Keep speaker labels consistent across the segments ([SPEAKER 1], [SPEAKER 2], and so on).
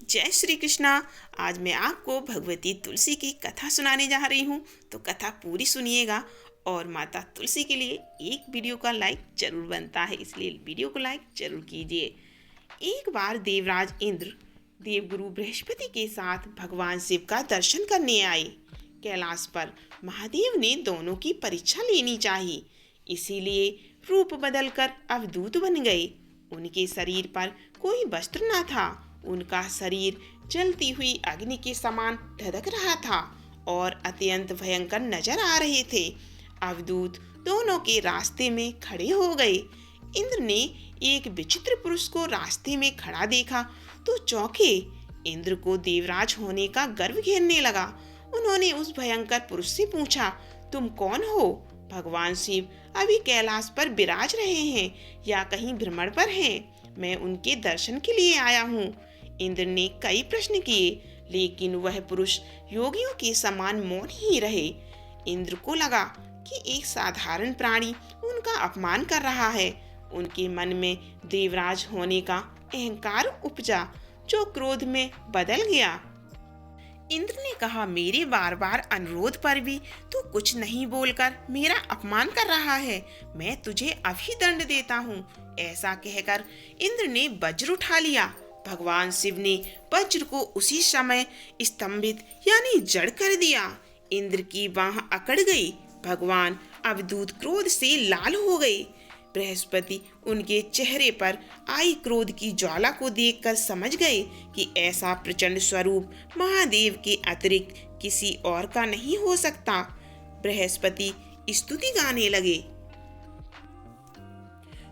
[SPEAKER 1] जय श्री कृष्णा। आज मैं आपको भगवती तुलसी की कथा सुनाने जा रही हूँ, तो कथा पूरी सुनिएगा। और माता तुलसी के लिए एक वीडियो का लाइक जरूर बनता है, इसलिए वीडियो को लाइक जरूर कीजिए। एक बार देवराज इंद्र देवगुरु बृहस्पति के साथ भगवान शिव का दर्शन करने आए। कैलाश पर महादेव ने दोनों की परीक्षा लेनी चाहिए, इसीलिए रूप बदलकर अवधूत बन गए। उनके शरीर पर कोई वस्त्र न था। उनका शरीर जलती हुई अग्नि के समान धधक रहा था और अत्यंत भयंकर नजर आ रहे थे। अवधूत दोनों के रास्ते में खड़े हो गए। इंद्र ने एक विचित्र पुरुष को रास्ते में खड़ा देखा तो चौंके। इंद्र को देवराज होने का गर्व घेरने लगा। उन्होंने उस भयंकर पुरुष से पूछा, तुम कौन हो? भगवान शिव अभी कैलाश पर विराज रहे हैं या कहीं भ्रमण पर हैं? मैं उनके दर्शन के लिए आया हूँ। इंद्र ने कई प्रश्न किए, लेकिन वह पुरुष योगियों के समान मौन ही रहे। इंद्र को लगा कि एक साधारण प्राणी उनका अपमान कर रहा है। उनके मन में देवराज होने का अहंकार उपजा, जो क्रोध में बदल गया। इंद्र ने कहा, मेरे बार बार अनुरोध पर भी तू कुछ नहीं बोलकर मेरा अपमान कर रहा है। मैं तुझे अभी दंड देता हूँ। ऐसा कहकर इंद्र ने वज्र उठा लिया। भगवान शिव ने वज्र को उसी समय स्तंभित यानी जड़ कर दिया। इंद्र की बाह अकड़ गई। भगवान अवधूत क्रोध से लाल हो गए। बृहस्पति उनके चेहरे पर आई क्रोध की ज्वाला को देखकर समझ गए कि ऐसा प्रचंड स्वरूप महादेव के अतिरिक्त किसी और का नहीं हो सकता। बृहस्पति स्तुति गाने लगे।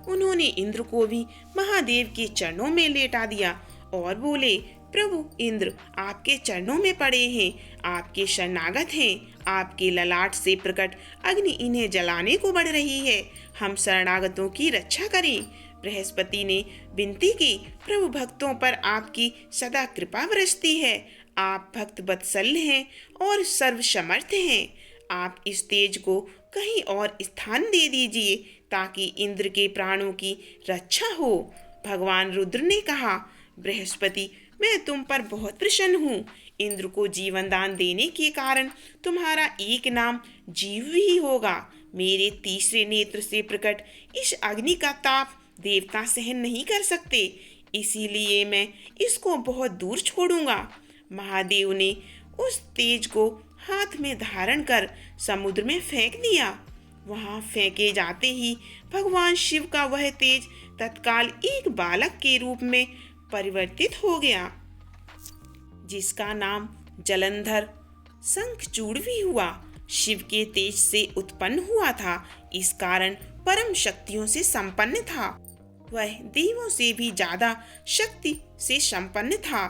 [SPEAKER 1] उन्होंने इंद्र को भी महादेव के चरणों में लेटा दिया और बोले, प्रभु इंद्र आपके चरणों में पड़े हैं, आपके शरणागत हैं। आपके ललाट से प्रकट अग्नि इन्हें जलाने को बढ़ रही है। हम शरणागतों की रक्षा करें। बृहस्पति ने विनती की, प्रभु भक्तों पर आपकी सदा कृपा बरसती है। आप भक्त वत्सल हैं और सर्वसमर्थ हैं। आप इस तेज को कहीं और स्थान दे दीजिए ताकि इंद्र के प्राणों की रक्षा हो। भगवान रुद्र ने कहा, बृहस्पति मैं तुम पर बहुत प्रसन्न हूँ। इंद्र को जीवन दान देने के कारण तुम्हारा एक नाम जीव ही होगा। मेरे तीसरे नेत्र से प्रकट इस अग्नि का ताप देवता सहन नहीं कर सकते, इसीलिए मैं इसको बहुत दूर छोड़ूंगा। महादेव ने उस तेज को हाथ में धारण कर समुद्र में फेंक दिया। वहां फेंके जाते ही भगवान शिव का वह तेज तत्काल एक बालक के रूप में परिवर्तित हो गया, जिसका नाम जलंधर शंखचूड़ भी हुआ। शिव के तेज से उत्पन्न हुआ था, इस कारण परम शक्तियों से संपन्न था। वह देवों से भी ज्यादा शक्ति से संपन्न था।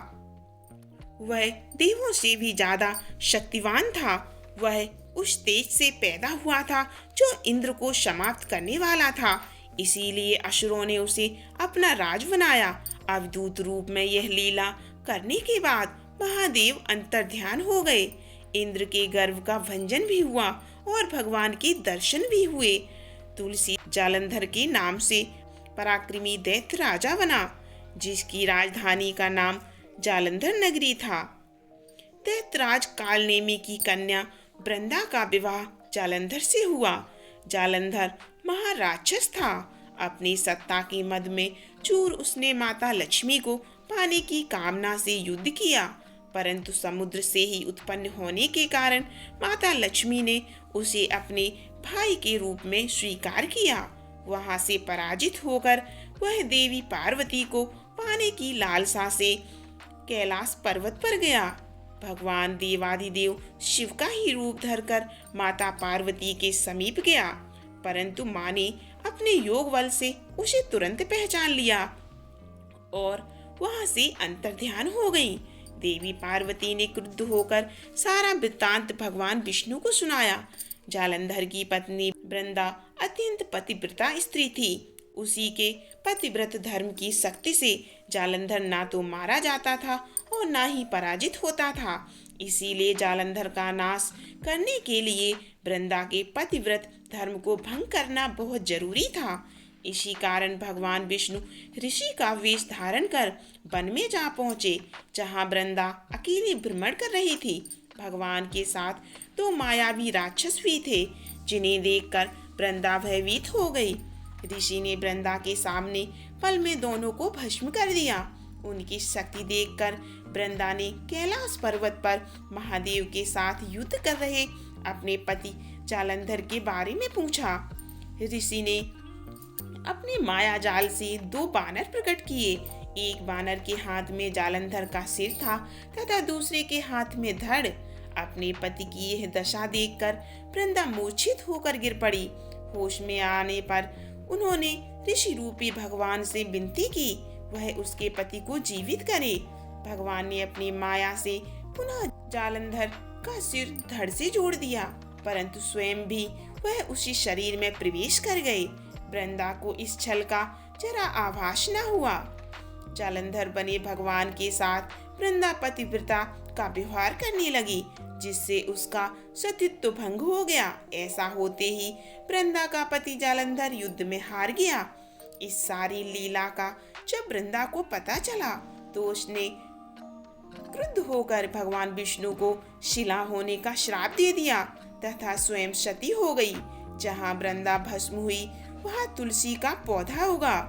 [SPEAKER 1] वह देवों से भी ज्यादा शक्तिवान था। वह उस तेज से पैदा हुआ था जो इंद्र को समाप्त करने वाला था, इसीलिए असुरों ने उसे अपना राज बनाया। अवधूत रूप में यह लीला करने के बाद महादेव अंतर्ध्यान हो गए। इंद्र के गर्व का भंजन भी हुआ और भगवान के दर्शन भी हुए। तुलसी जालंधर के नाम से पराक्रमी दैत्य राजा बना, जिसकी राजधानी का नाम जालंधर नगरी था। दैत्यराज कालनेमी की कन्या वृंदा का विवाह जालंधर से हुआ। जालंधर महाराक्षस था। अपनी सत्ता के मद में चूर उसने माता लक्ष्मी को पाने की कामना से युद्ध किया, परंतु समुद्र से ही उत्पन्न होने के कारण माता लक्ष्मी ने उसे अपने भाई के रूप में स्वीकार किया। वहां से पराजित होकर वह देवी पार्वती को पाने की लालसा से कैलाश पर्वत पर गया। भगवान देवाधिदेव शिव का ही रूप धरकर माता पार्वती के समीप गया, परंतु माँ ने अपने योग बल से उसे तुरंत पहचान लिया और वहां से अंतर्ध्यान हो गई। देवी पार्वती ने क्रुद्ध होकर सारा वृत्तांत भगवान विष्णु को सुनाया। जालंधर की पत्नी वृंदा अत्यंत पतिव्रता स्त्री थी। उसी के पतिव्रत धर्म की शक्ति से जालंधर ना तो मारा जाता था और ना ही पराजित होता था। इसीलिए जालंधर का नाश करने के लिए वृंदा के पतिव्रत धर्म को भंग करना बहुत जरूरी था। इसी कारण भगवान विष्णु ऋषि का वेश धारण कर वन में जा पहुँचे, जहाँ वृंदा अकेली भ्रमण कर रही थी। भगवान के साथ दो मायावी राक्षस भी थे, जिन्हें देखकर वृंदा भयभीत हो गई। ऋषि ने वृंदा के सामने पल में दोनों को भस्म कर दिया। उनकी शक्ति देखकर वृंदा ने कैलाश पर्वत पर महादेव के साथ युद्ध कर रहे अपने पति जालंधर के बारे में पूछा। ऋषि ने अपने माया जाल से दो बानर प्रकट किए। एक बानर के हाथ में जालंधर का सिर था तथा दूसरे के हाथ में धड़। अपने पति की यह दशा देखकर वृंदा मूर्छित होकर गिर पड़ी। होश में आने पर उन्होंने ऋषि रूपी भगवान से विनती की वह उसके पति को जीवित करे। भगवान ने अपनी माया से पुनः जालंधर का सिर धड़ से जोड़ दिया, परंतु स्वयं भी वह उसी शरीर में प्रवेश कर गए। वृंदा को इस छल का जरा आभास न हुआ। जालंधर बने भगवान के साथ वृंदा पतिव्रता का व्यवहार करने लगी, जिससे उसका सतीत्व भंग हो गया। ऐसा होते ही वृंदा का पति जालंधर युद्ध में हार गया। इस सारी लीला का जब वृंदा को पता चला तो उसने क्रुद्ध होकर भगवान विष्णु को शिला होने का श्राप दे दिया तथा स्वयं सती हो गई। जहाँ वृंदा भस्म हुई वहाँ तुलसी का पौधा उगा।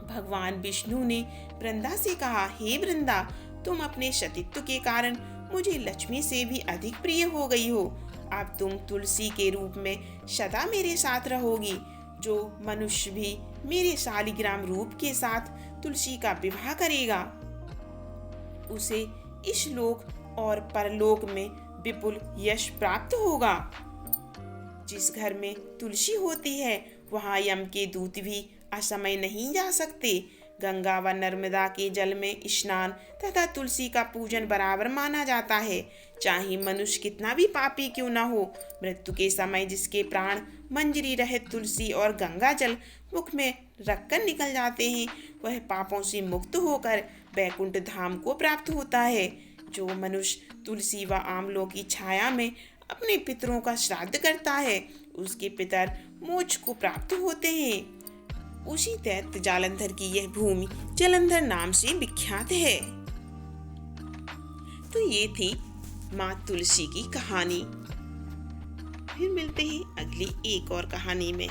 [SPEAKER 1] भगवान विष्णु ने वृंदा से कहा, हे वृंदा, तुम अपने सतीत्व के कारण मुझे लक्ष्मी से भी अधिक प्रिय हो गई हो। अब तुम तुलसी के रूप में सदा मेरे साथ रहोगी। जो मनुष्य भी मेरे शालिग्राम रूप के साथ तुलसी का विवाह करेगा उसे इस लोक और परलोक में विपुल यश प्राप्त होगा। जिस घर में तुलसी होती है वहाँ यम के दूत भी असमय नहीं जा सकते। गंगा व नर्मदा के जल में स्नान तथा तुलसी का पूजन बराबर माना जाता है। चाहे मनुष्य कितना भी पापी क्यों न हो, मृत्यु के समय जिसके प्राण मंजरी रहित तुलसी और गंगा जल मुख में रखकर निकल जाते हैं, वह पापों से मुक्त होकर वैकुंठ धाम को प्राप्त होता है। जो मनुष्य तुलसी व आंवलों की छाया में अपने पितरों का श्राद्ध करता है, उसके पितर मोक्ष को प्राप्त होते हैं। उसी दैत्य जालंधर की यह भूमि जालंधर नाम से विख्यात है। तो ये थी माँ तुलसी की कहानी। फिर मिलते हैं अगली एक और कहानी में।